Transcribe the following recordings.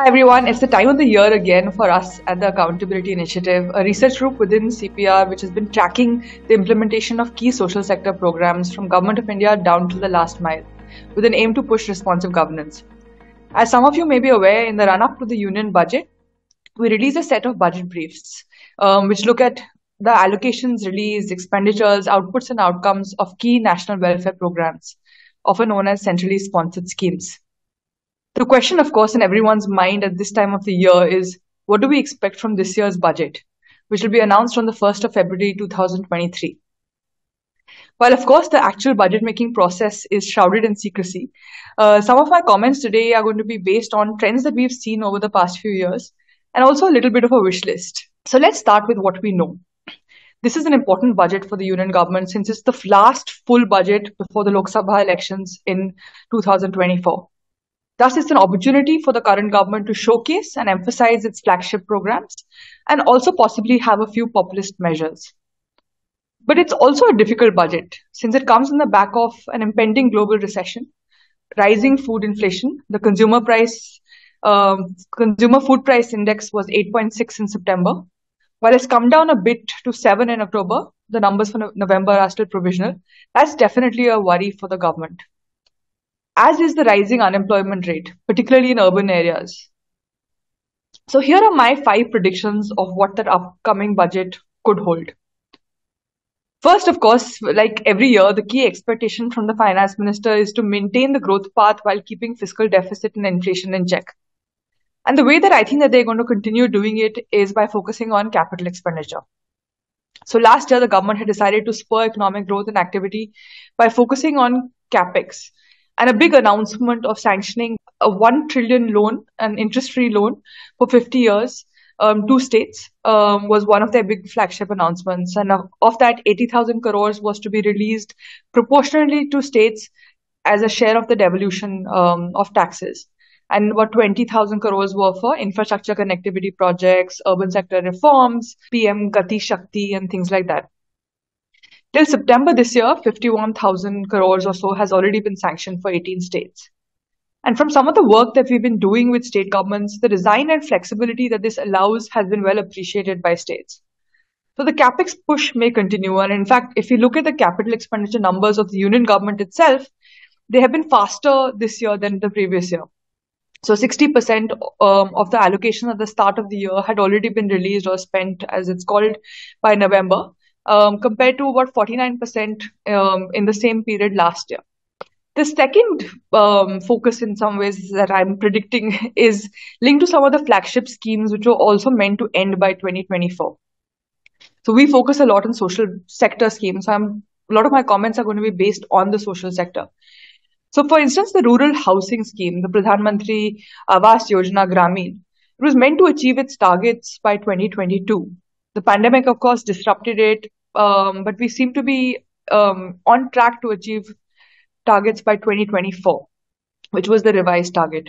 Hi everyone, it's the time of the year again for us at the Accountability Initiative, a research group within CPR which has been tracking the implementation of key social sector programs from Government of India down to the last mile, with an aim to push responsive governance. As some of you may be aware, in the run-up to the union budget, we release a set of budget briefs which look at the allocations released, expenditures, outputs and outcomes of key national welfare programs, often known as centrally sponsored schemes. The question, of course, in everyone's mind at this time of the year is, what do we expect from this year's budget, which will be announced on the 1st of February 2023? While, of course, the actual budget making process is shrouded in secrecy, some of my comments today are going to be based on trends that we've seen over the past few years and also a little bit of a wish list. So let's start with what we know. This is an important budget for the union government since it's the last full budget before the Lok Sabha elections in 2024. Thus, it's an opportunity for the current government to showcase and emphasize its flagship programs and also possibly have a few populist measures. But it's also a difficult budget since it comes in the back of an impending global recession, rising food inflation. The consumer food price index was 8.6 in September. While it's come down a bit to 7 in October, the numbers for November are still provisional. That's definitely a worry for the government, as is the rising unemployment rate, particularly in urban areas. So here are my 5 predictions of what the upcoming budget could hold. First, of course, like every year, the key expectation from the finance minister is to maintain the growth path while keeping fiscal deficit and inflation in check. And the way that I think that they're going to continue doing it is by focusing on capital expenditure. So last year, the government had decided to spur economic growth and activity by focusing on capex. And a big announcement of sanctioning a 1 trillion loan, an interest-free loan for 50 years to states was one of their big flagship announcements. And of that, 80,000 crores was to be released proportionally to states as a share of the devolution of taxes. And about 20,000 crores were for infrastructure connectivity projects, urban sector reforms, PM Gati Shakti, and things like that. Till September this year, 51,000 crores or so has already been sanctioned for 18 states. And from some of the work that we've been doing with state governments, the design and flexibility that this allows has been well appreciated by states. So the capex push may continue. And in fact, if you look at the capital expenditure numbers of the union government itself, they have been faster this year than the previous year. So 60% of the allocation at the start of the year had already been released or spent, as it's called, by November, compared to about 49% in the same period last year. The second focus in some ways that I'm predicting is linked to some of the flagship schemes which were also meant to end by 2024. So we focus a lot on social sector schemes. So a lot of my comments are going to be based on the social sector. So for instance, the rural housing scheme, the Pradhan Mantri Awas Yojana Gramin, it was meant to achieve its targets by 2022. The pandemic, of course, disrupted it, but we seem to be on track to achieve targets by 2024, which was the revised target.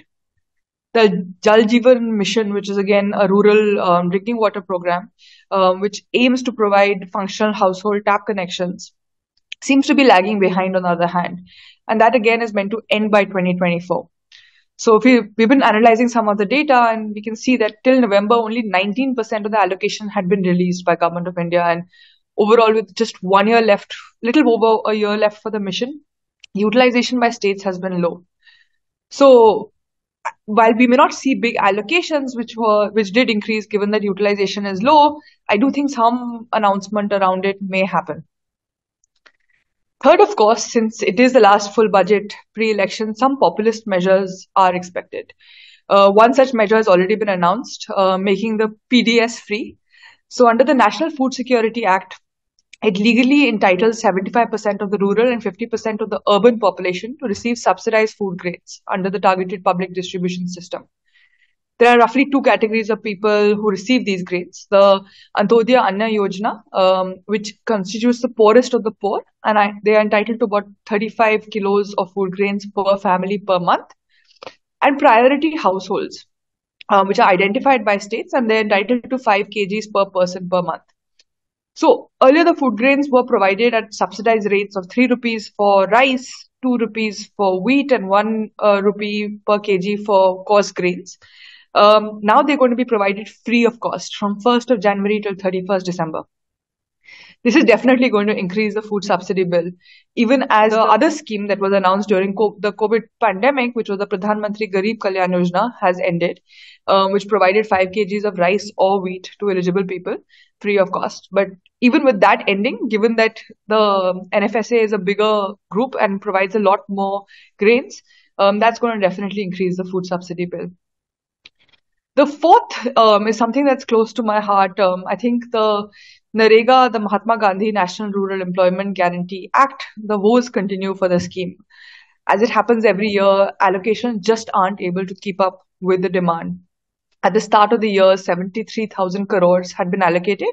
The Jal Jeevan Mission, which is again a rural drinking water program, which aims to provide functional household tap connections, seems to be lagging behind on the other hand. And that again is meant to end by 2024. So we've been analyzing some of the data and we can see that till November, only 19% of the allocation had been released by Government of India. And overall, with just 1 year left, little over a year left for the mission, utilization by states has been low. So while we may not see big allocations, which did increase given that utilization is low, I do think some announcement around it may happen. Third, of course, since it is the last full budget pre-election, some populist measures are expected. One such measure has already been announced, making the PDS free. So under the National Food Security Act, it legally entitles 75% of the rural and 50% of the urban population to receive subsidized food grains under the targeted public distribution system. There are roughly 2 categories of people who receive these grains. The Antyodaya Anna Yojana, which constitutes the poorest of the poor, and they are entitled to about 35 kilos of food grains per family per month. And priority households, which are identified by states, and they're entitled to 5 kgs per person per month. So earlier the food grains were provided at subsidized rates of 3 rupees for rice, 2 rupees for wheat, and 1 rupee per kg for coarse grains. Now they're going to be provided free of cost from 1st of January till 31st December. This is definitely going to increase the food subsidy bill, even as the other scheme that was announced during the COVID pandemic, which was the Pradhan Mantri Garib Kalyan Yojana, has ended, which provided 5 kgs of rice or wheat to eligible people free of cost. But even with that ending, given that the NFSA is a bigger group and provides a lot more grains, that's going to definitely increase the food subsidy bill. The fourth is something that's close to my heart. I think the NREGA, the Mahatma Gandhi National Rural Employment Guarantee Act, the woes continue for the scheme. As it happens every year, allocations just aren't able to keep up with the demand. At the start of the year, 73,000 crores had been allocated.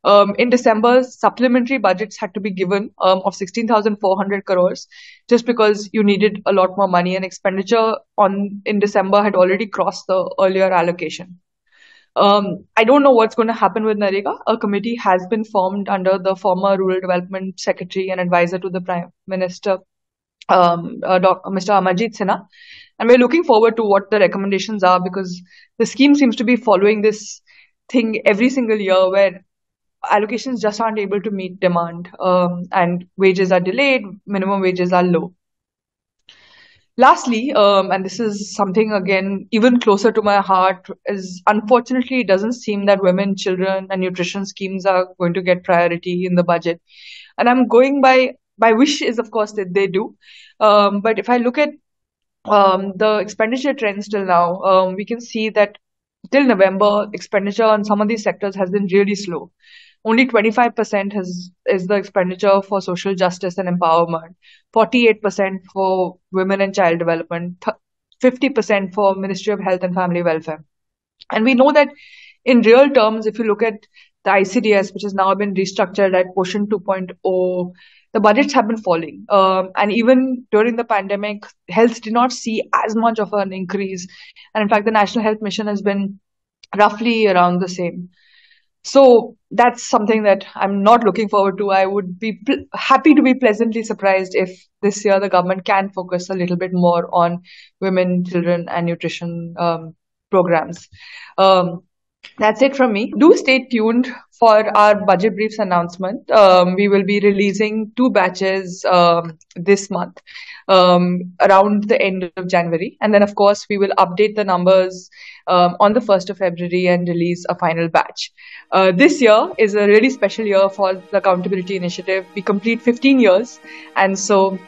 In December, supplementary budgets had to be given of 16,400 crores just because you needed a lot more money, and expenditure in December had already crossed the earlier allocation. I don't know what's going to happen with NREGA. A committee has been formed under the former Rural Development Secretary and advisor to the Prime Minister, Mr. Amarjeet Sinha. And we're looking forward to what the recommendations are, because the scheme seems to be following this thing every single year where allocations just aren't able to meet demand, and wages are delayed, minimum wages are low. Lastly, and this is something again even closer to my heart, is unfortunately it doesn't seem that women, children, and nutrition schemes are going to get priority in the budget. And I'm going by my wish is of course that they do, but if I look at the expenditure trends till now, we can see that till November, expenditure on some of these sectors has been really slow. Only 25% is the expenditure for social justice and empowerment, 48% for women and child development, 50% for Ministry of Health and Family Welfare. And we know that in real terms, if you look at the ICDS, which has now been restructured at Poshan 2.0, the budgets have been falling. And even during the pandemic, health did not see as much of an increase. And in fact, the National Health Mission has been roughly around the same. So that's something that I'm not looking forward to. I would be happy to be pleasantly surprised if this year the government can focus a little bit more on women, children, and nutrition programs. That's it from me. Do stay tuned for our budget briefs announcement. We will be releasing 2 batches this month, around the end of January. And then, of course, we will update the numbers on the 1st of February and release a final batch. This year is a really special year for the Accountability Initiative. We complete 15 years. And so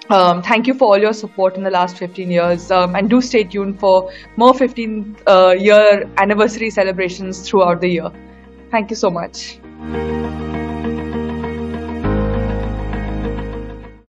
thank you for all your support in the last 15 years, and do stay tuned for more 15-year anniversary celebrations throughout the year. Thank you so much.